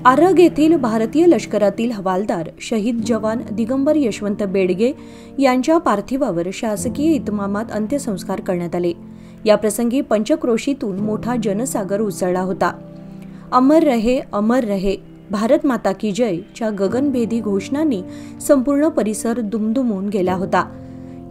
आरग येथील भारतीय लष्करातील हवालदार शहीद जवान दिगंबर यशवंत बेडगे यांच्या पार्थिवावर शासकीय इतमामात अंत्यसंस्कार करण्यात आले। याप्रसंगी पंचक्रोशीतून मोठा जनसागर उसळला होता। अमर रहे भारत माता की जय च्या गगनभेदी घोषणांनी संपूर्ण परिसर दुमदुमून गेला होता।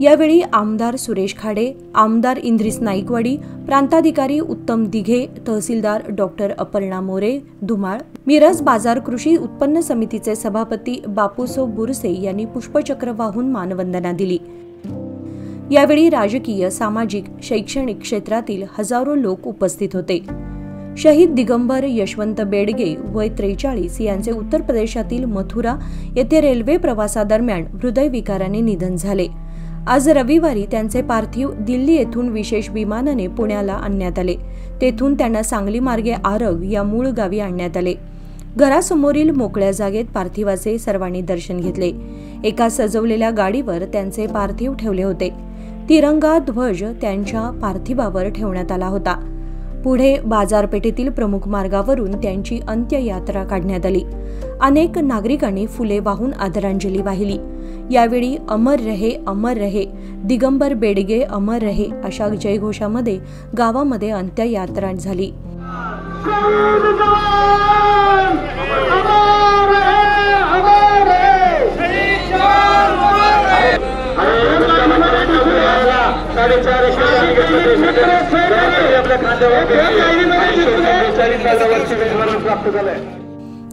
यावेळी आमदार सुरेश खाडे, आमदार इंद्रिस नाईकवाडी, प्रांताधिकारी उत्तम दिघे, तहसीलदार डॉक्टर अपर्णा मोरे धुमाळ, मिरज बाजार कृषी उत्पन्न समितीचे सभापती बापूसो बुरसे यांनी पुष्पचक्र वाहून मानवंदना दिली। यावेळी राजकीय, सामाजिक, शैक्षणिक क्षेत्रातील हजारो लोक उपस्थित होते। शहीद दिगंबर यशवंत बेडगे वय 43 यांचे उत्तर प्रदेशातील मथुरा येथे रेल्वे प्रवासादरम्यान हृदयविकाराने निधन झाले। आज रविवारी त्यांचे पार्थिव दिल्ली येथून विशेष विमानाने पुण्याला आणण्यात आले। तेथून त्यांना सांगली मार्गे आरग या मूळ गावी आणण्यात आले। घरासमोरील मोकळ्या जागेत पार्थिवाचे सर्वांनी दर्शन घेतले। एका सजवलेल्या गाडीवर त्यांचे पार्थिव ठेवले होते। तिरंगा ध्वज त्यांच्या पार्थिवावर ठेवण्यात आला होता। पुढे बाजारपेठेतील प्रमुख मार्गावरून त्यांची अंत्ययात्रा काढण्यात आली। अनेक नागरिकांनी फुले वाहून आदरांजली वाहिली। यावेळी अमर रहे दिगंबर बेडगे अमर रहे अशा जयघोषामध्ये गावामध्ये अंत्ययात्रा झाली।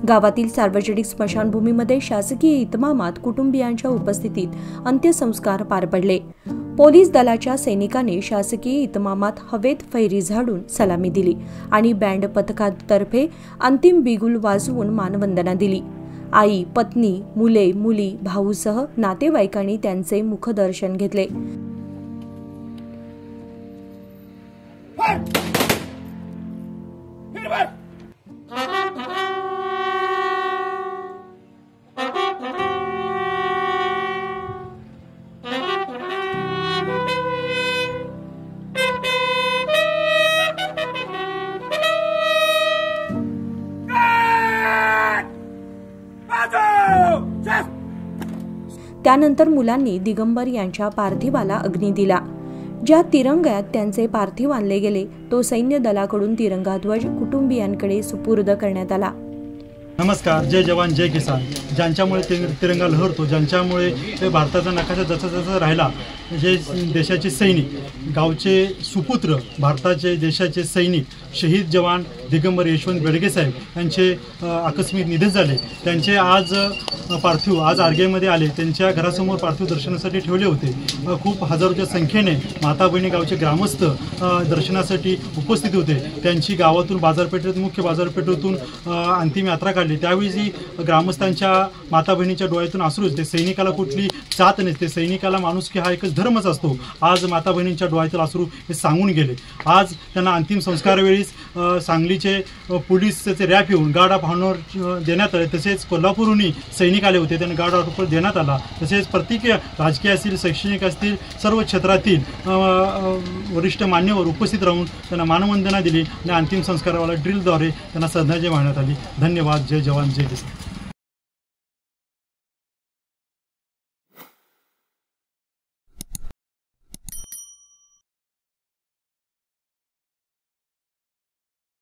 गावातील सार्वजनिक स्मशानभूमीमध्ये शासकीय इतमामात कुटुंबियांच्या उपस्थितीत अंत्यसंस्कार पार पडले। पोलीस दलाच्या सैनिकांनी शासकीय इतमामात हवेत फैरी झाडून सलामी दिली आणि बँड पथकातर्फे अंतिम बिगुल वाजवून मानवंदना दिली। आई, पत्नी, मुले, मुली, भाऊसह नातेवाईकांनी त्यांचे मुखदर्शन घेतले। त्यानंतर मुलांनी दिगंबर यांच्या पार्थिवाला अग्नी दिला। ज्या तिरंग्यात त्यांचे पार्थिव आणले गेले तो सैन्य दलाकडून तिरंगा ध्वज कुटुंबियांकडे सुपूर्द करण्यात आला। नमस्कार, जय जवान जय किसान। ज्यांच्यामुळे तिरंगा लहरतो, ज्यांच्यामुळे भारताचा नकाशा जसा जसा राहिला, जे देशाचे सैनिक, गावचे सुपुत्र, भारताचे देशाचे सैनिक शहीद जवान दिगंबर यशवंत बेडगे साहेब यांचे आकस्मिक निधन झाले। त्यांचे आज पार्थिव आज आरगेमध्ये आले। त्यांच्या घरासमोर पार्थिव दर्शनासाठी ठेवले होते। खूप हजारोच्या संख्येने माता बहिणी गावचे ग्रामस्थ दर्शनासाठी उपस्थित होते। त्यांची गावातून मुख्य बाजारपेठेतून अंतिम यात्रा काढली। त्यावेळी ग्रामस्थांच्या माता बहिणीच्या डोळ्यातून अश्रू होते। सैनिकाला कुठली जात नसते, सैनिकाला माणुसकी हा एकच धर्मच असतो। आज माता बहिणींच्या डोळ्यातील अश्रू हे सांगून गेले। आज त्यांना अंतिम संस्कारावेळी सांगलीचे पोलीसचे रॅप येऊन गार्ड ऑफ ऑनर देण्यात आले। तसेच कोल्हापूरहूनही सैनिक आले होते, त्यांना गार्ड ऑफ ऑनर देण्यात आला। तसेच प्रत्येक राजकीय असतील, शैक्षणिक असतील, सर्व क्षेत्रातील वरिष्ठ मान्यवर उपस्थित राहून त्यांना मानवंदना दिली आणि अंतिम संस्काराला ड्रिलद्वारे त्यांना श्रद्धांजली वाहण्यात आली। धन्यवाद। जय जवान जय किसान।